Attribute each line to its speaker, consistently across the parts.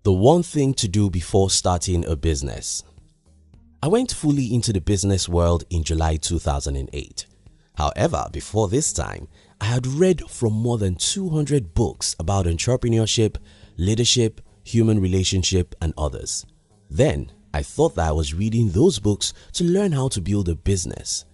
Speaker 1: The one thing to do before starting a business. I went fully into the business world in July 2008. However, before this time, I had read from more than 200 books about entrepreneurship, leadership, human relationship, and others. Then, I thought that I was reading those books to learn how to build a business.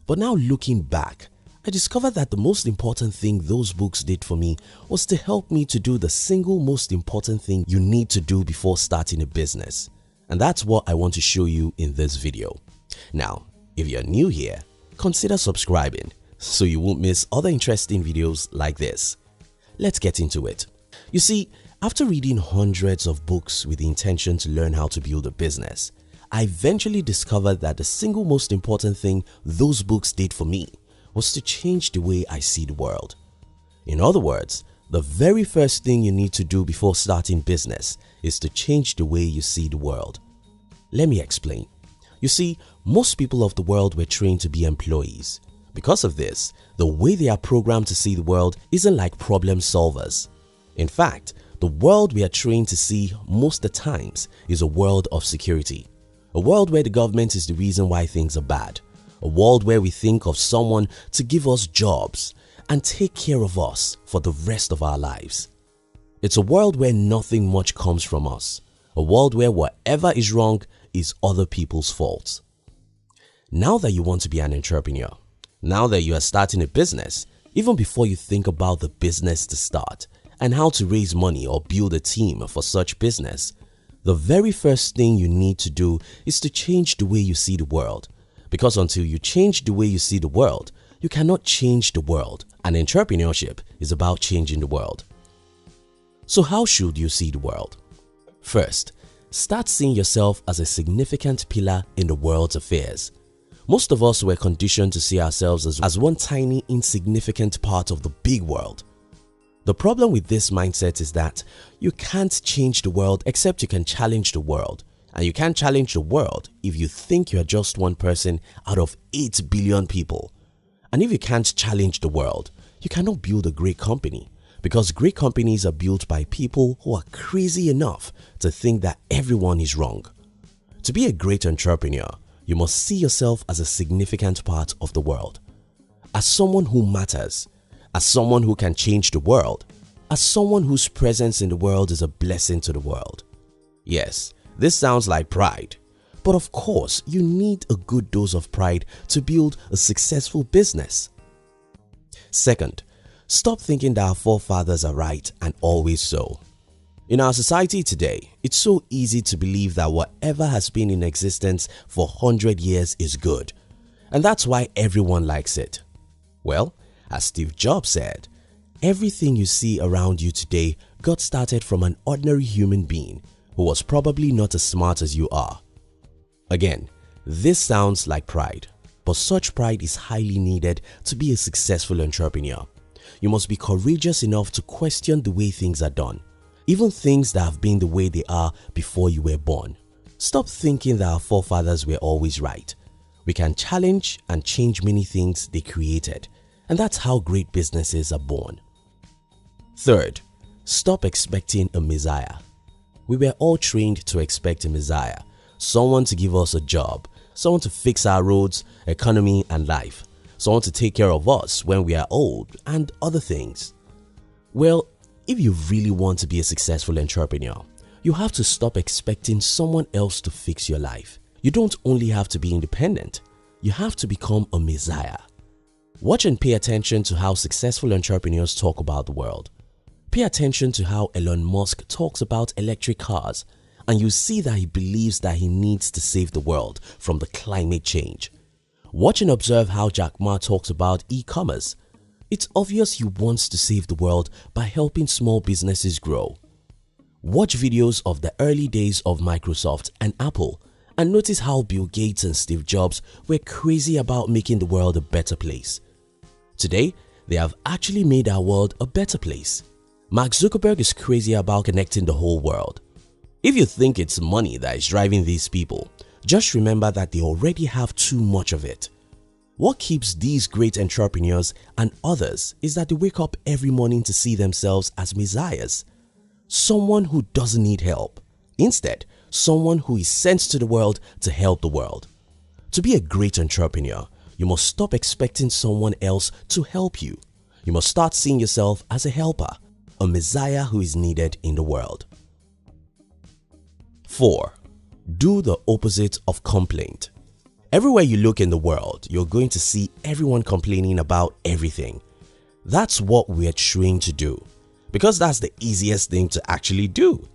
Speaker 1: But now looking back, I discovered that the most important thing those books did for me was to help me to do the single most important thing you need to do before starting a business. And that's what I want to show you in this video. Now, if you're new here, consider subscribing so you won't miss other interesting videos like this. Let's get into it. You see, after reading hundreds of books with the intention to learn how to build a business, I eventually discovered that the single most important thing those books did for me was to change the way I see the world. In other words, the very first thing you need to do before starting business is to change the way you see the world. Let me explain. You see, most people of the world were trained to be employees. Because of this, the way they are programmed to see the world isn't like problem solvers. In fact, the world we are trained to see most of the times is a world of security. A world where the government is the reason why things are bad. A world where we think of someone to give us jobs and take care of us for the rest of our lives. It's a world where nothing much comes from us. A world where whatever is wrong is other people's faults. Now that you want to be an entrepreneur, now that you are starting a business, even before you think about the business to start and how to raise money or build a team for such business, the very first thing you need to do is to change the way you see the world. Because until you change the way you see the world, you cannot change the world, and entrepreneurship is about changing the world. So how should you see the world? First, start seeing yourself as a significant pillar in the world's affairs. Most of us were conditioned to see ourselves as one tiny, insignificant part of the big world. The problem with this mindset is that you can't change the world except you can challenge the world. And you can't challenge the world if you think you're just one person out of 8 billion people. And if you can't challenge the world, you cannot build a great company, because great companies are built by people who are crazy enough to think that everyone is wrong. To be a great entrepreneur, you must see yourself as a significant part of the world, as someone who matters, as someone who can change the world, as someone whose presence in the world is a blessing to the world. Yes, this sounds like pride, but of course you need a good dose of pride to build a successful business. Second, stop thinking that our forefathers are right and always so. In our society today, it's so easy to believe that whatever has been in existence for 100 years is good, and that's why everyone likes it. Well, as Steve Jobs said, everything you see around you today got started from an ordinary human being who was probably not as smart as you are. Again, this sounds like pride, but such pride is highly needed to be a successful entrepreneur. You must be courageous enough to question the way things are done, even things that have been the way they are before you were born. Stop thinking that our forefathers were always right. We can challenge and change many things they created, and that's how great businesses are born. Third, stop expecting a messiah. We were all trained to expect a messiah, someone to give us a job, someone to fix our roads, economy and life, someone to take care of us when we are old and other things. Well, if you really want to be a successful entrepreneur, you have to stop expecting someone else to fix your life. You don't only have to be independent, you have to become a messiah. Watch and pay attention to how successful entrepreneurs talk about the world. Pay attention to how Elon Musk talks about electric cars, and you see that he believes that he needs to save the world from the climate change. Watch and observe how Jack Ma talks about e-commerce. It's obvious he wants to save the world by helping small businesses grow. Watch videos of the early days of Microsoft and Apple and notice how Bill Gates and Steve Jobs were crazy about making the world a better place. Today, they have actually made our world a better place. Mark Zuckerberg is crazy about connecting the whole world. If you think it's money that is driving these people, just remember that they already have too much of it. What keeps these great entrepreneurs and others is that they wake up every morning to see themselves as messiahs. Someone who doesn't need help. Instead, someone who is sent to the world to help the world. To be a great entrepreneur, you must stop expecting someone else to help you. You must start seeing yourself as a helper, a messiah who is needed in the world. 4. Do the opposite of complaint. Everywhere you look in the world, you're going to see everyone complaining about everything. That's what we're trained to do, because that's the easiest thing to actually do.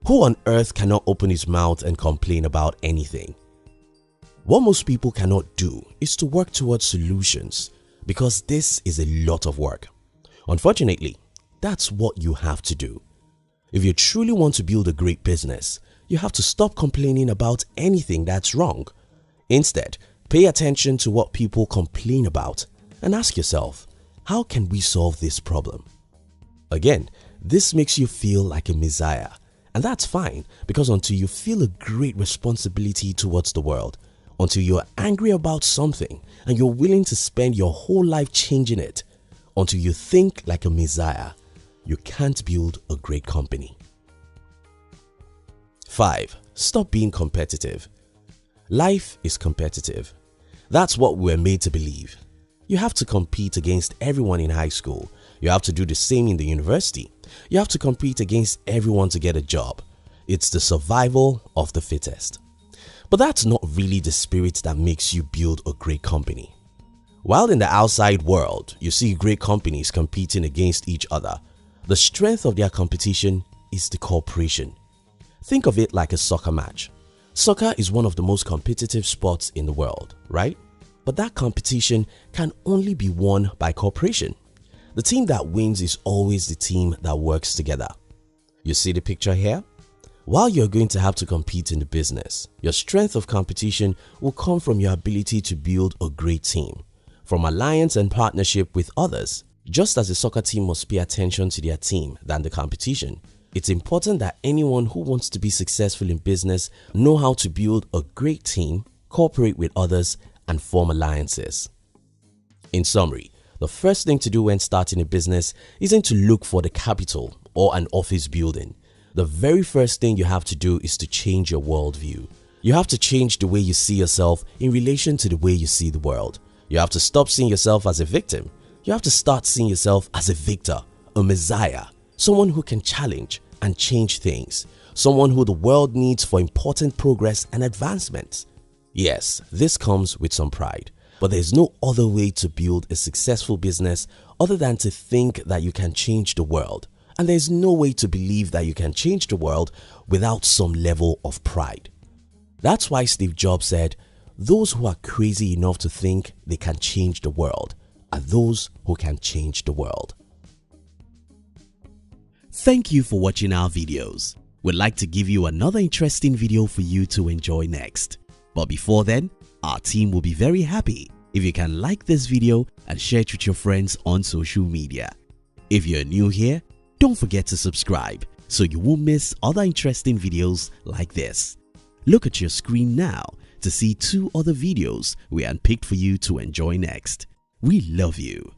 Speaker 1: Who on earth cannot open his mouth and complain about anything? What most people cannot do is to work towards solutions, because this is a lot of work. Unfortunately, that's what you have to do. If you truly want to build a great business, you have to stop complaining about anything that's wrong. Instead, pay attention to what people complain about and ask yourself, how can we solve this problem? Again, this makes you feel like a messiah, and that's fine, because until you feel a great responsibility towards the world, until you're angry about something and you're willing to spend your whole life changing it, until you think like a messiah, you can't build a great company. 5. Stop being competitive. Life is competitive. That's what we're made to believe. You have to compete against everyone in high school. You have to do the same in the university. You have to compete against everyone to get a job. It's the survival of the fittest. But that's not really the spirit that makes you build a great company. While in the outside world, you see great companies competing against each other, the strength of their competition is the cooperation. Think of it like a soccer match. Soccer is one of the most competitive sports in the world, right? But that competition can only be won by cooperation. The team that wins is always the team that works together. You see the picture here? While you're going to have to compete in the business, your strength of competition will come from your ability to build a great team, from alliance and partnership with others. Just as a soccer team must pay attention to their team than the competition, it's important that anyone who wants to be successful in business know how to build a great team, cooperate with others, and form alliances. In summary, the first thing to do when starting a business isn't to look for the capital or an office building. The very first thing you have to do is to change your worldview. You have to change the way you see yourself in relation to the way you see the world. You have to stop seeing yourself as a victim. You have to start seeing yourself as a victor, a messiah, someone who can challenge and change things, someone who the world needs for important progress and advancement. Yes, this comes with some pride, but there's no other way to build a successful business other than to think that you can change the world. And there's no way to believe that you can change the world without some level of pride. That's why Steve Jobs said, "Those who are crazy enough to think they can change the world are those who can change the world." Thank you for watching our videos. We'd like to give you another interesting video for you to enjoy next. But before then, our team will be very happy if you can like this video and share it with your friends on social media. If you're new here, don't forget to subscribe so you won't miss other interesting videos like this. Look at your screen now to see 2 other videos we handpicked for you to enjoy next. We love you.